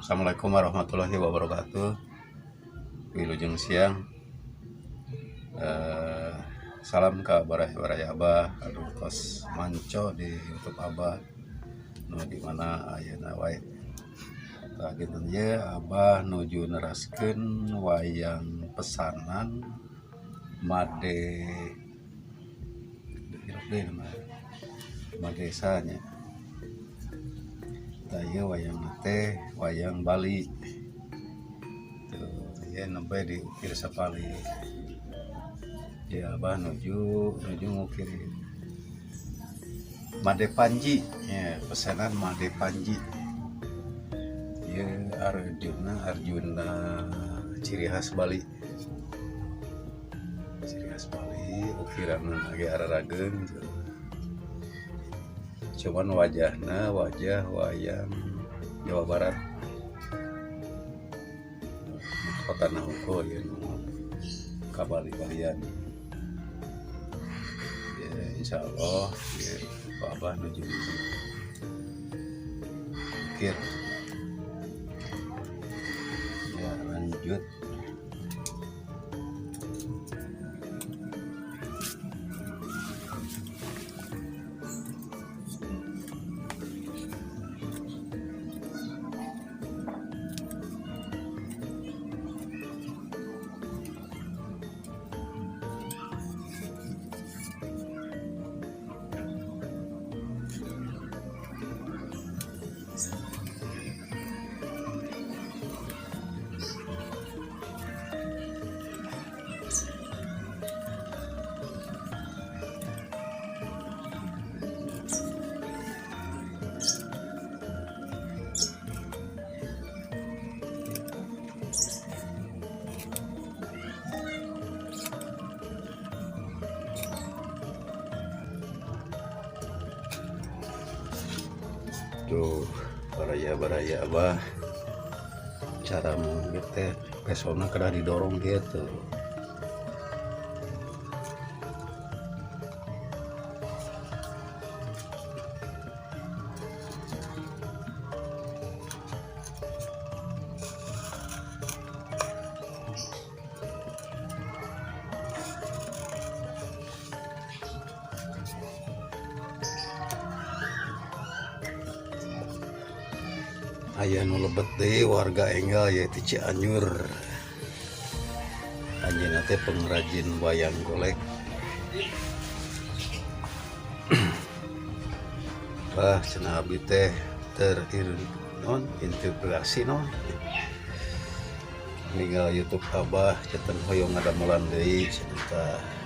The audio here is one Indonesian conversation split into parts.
Assalamualaikum warahmatullahi wabarakatuh. Wilujeng siang. Salam ke baraya Abah, aduh tos manco di YouTube Abah. Nu di mana ayeuna wae. Tah kitu ye Abah nuju neraskeun wayang pesanan Made Madesanya. Taya wayang teh wayang Bali tuh ya nembe di ukir sapali ya Abah nuju ngukir Made Panji ya, pesanan Made Panji ya Arjuna ciri khas Bali ukiran lagi ararageun gitu. Cuman wajahnya wajah wayang Jawa Barat kota Nahuko ya kabali-balian ya insya Allah ya Pak Abah nuju mikir ya lanjut. Tuh baraya Abah cara gitu pesona kena didorong gitu. Aya nu lebet deh warga enggal yaitu Cianjur. Anjeunna teh pengrajin wayang golek. Cenah abdi teh terintegrasi ninggal YouTube Abah ceuten hoyong ngadamelan deui cenah.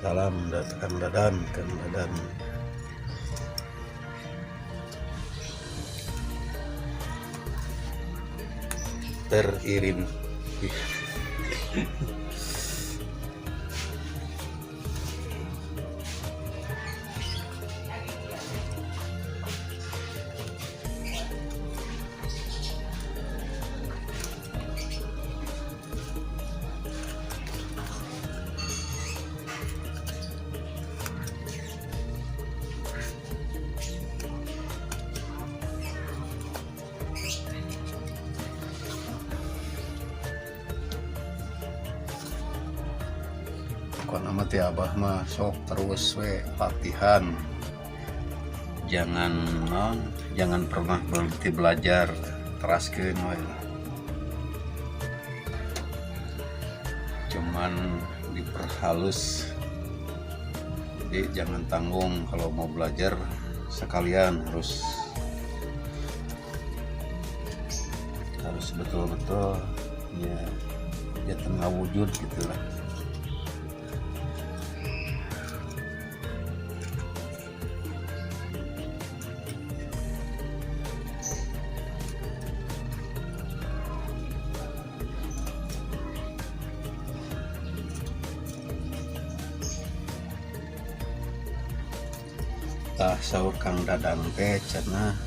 Salam Kang Dadan. Teririm nama ti Abah mah sok terus we latihan, jangan pernah berhenti belajar, teraskeun we. Cuman diperhalus, jadi jangan tanggung kalau mau belajar sekalian harus betul-betul ya tengah wujud gitulah. tah saur Kang Dadang teh cenah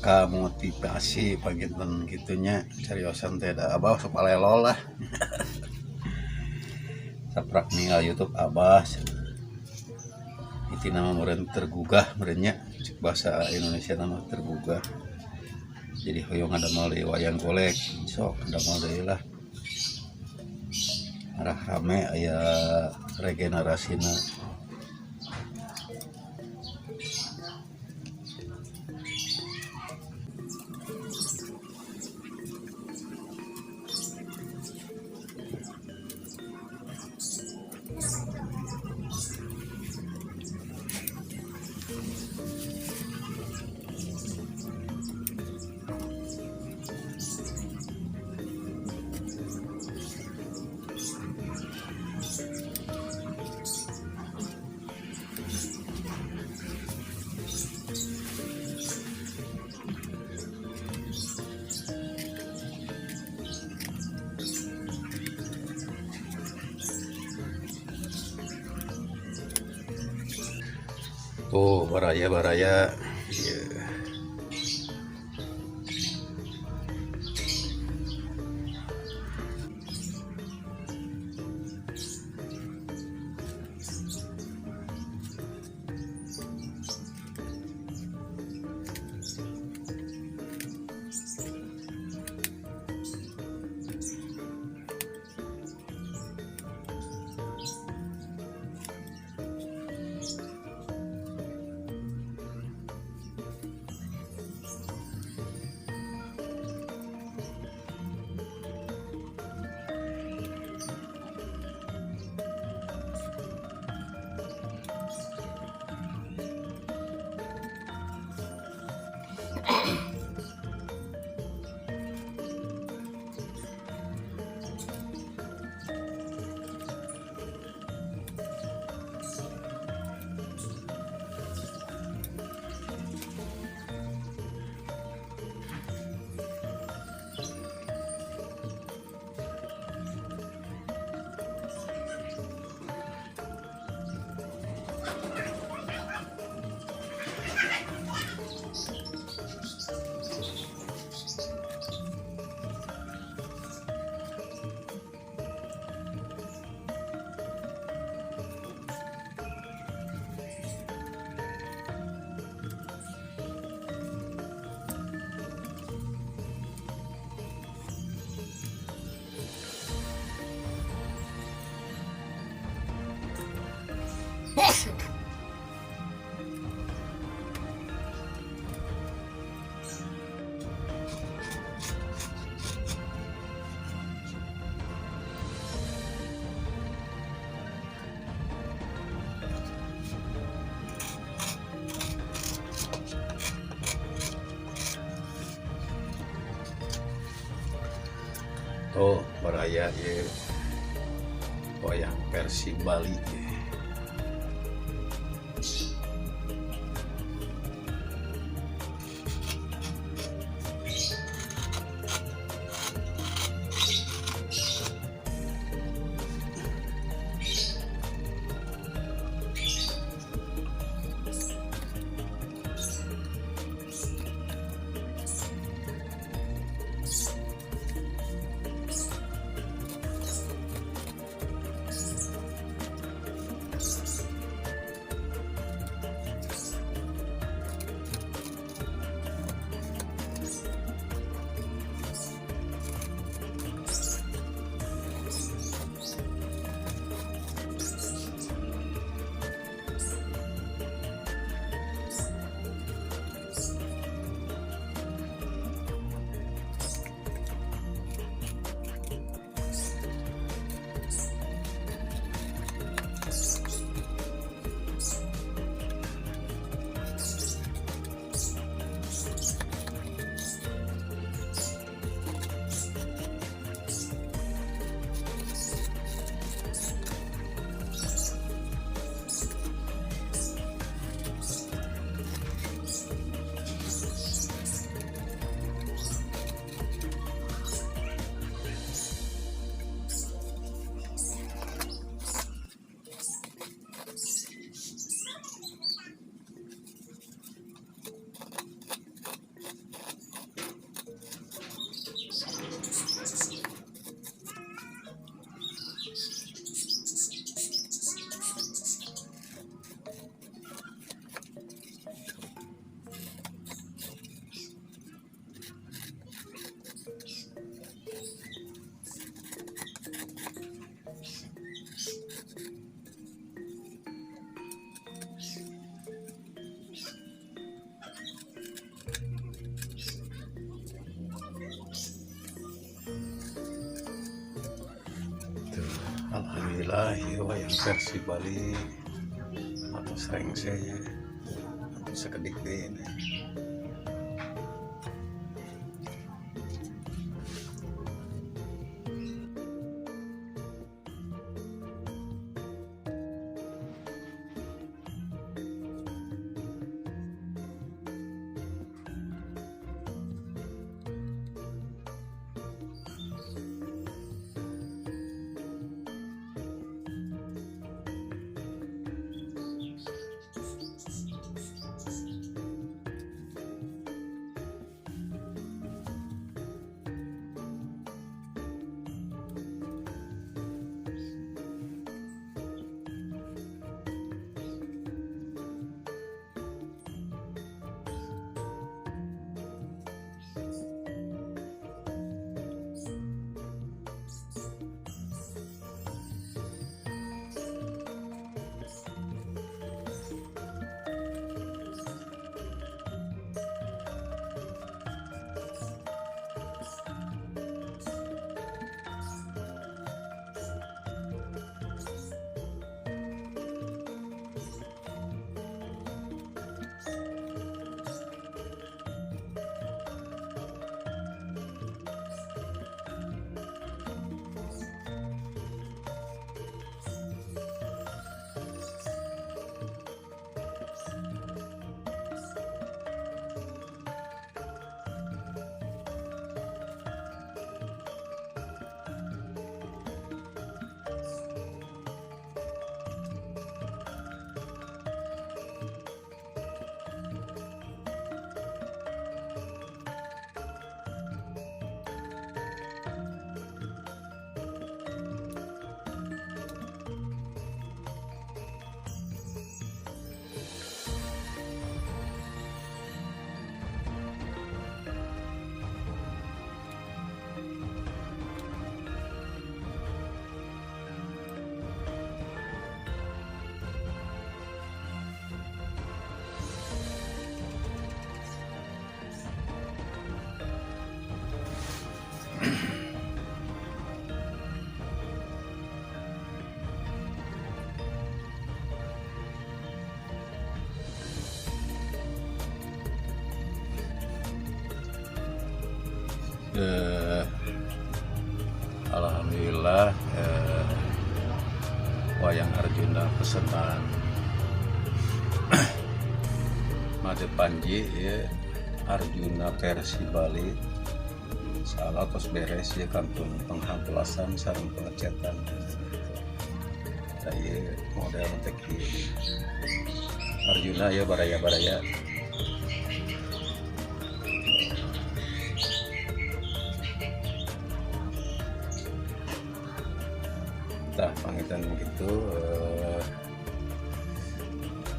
kamotivasi paginten gitunya cariosan teh da Abah sok alelol lah saprak ningali YouTube Abah itu nama meureun tergugah meureunnya bahasa Indonesia nama tergugah jadi hoyong ngadamel deui wayang golek sok ngadamel deui lah arah rame aya regenerasina. Oh, baraya ya. Oh, baraya ya wayang versi Bali ya. alhamdulillah ya wayang versi Bali atau serengse atau sekedik deh ini. Alhamdulillah wayang Arjuna pesanan Made Panji ya, Arjuna versi Bali salah tos beres ya kantun penghampulasan sareng pengecetan saya model teki Arjuna ya baraya-baraya. Tah pangitan gitu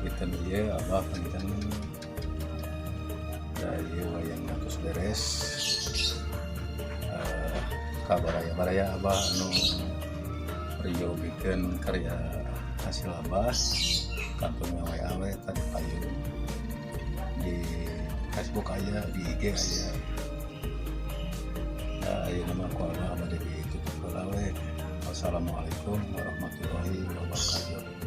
kita dia abah pangitan dari wayang atus beres kabaraya abah anu Rio bikin karya hasil abah kantong awe tadi payung di Facebook aja di IG aja ya nama ku abah ada di tutup lawe. Wassalamualaikum warahmatullahi wabarakatuh.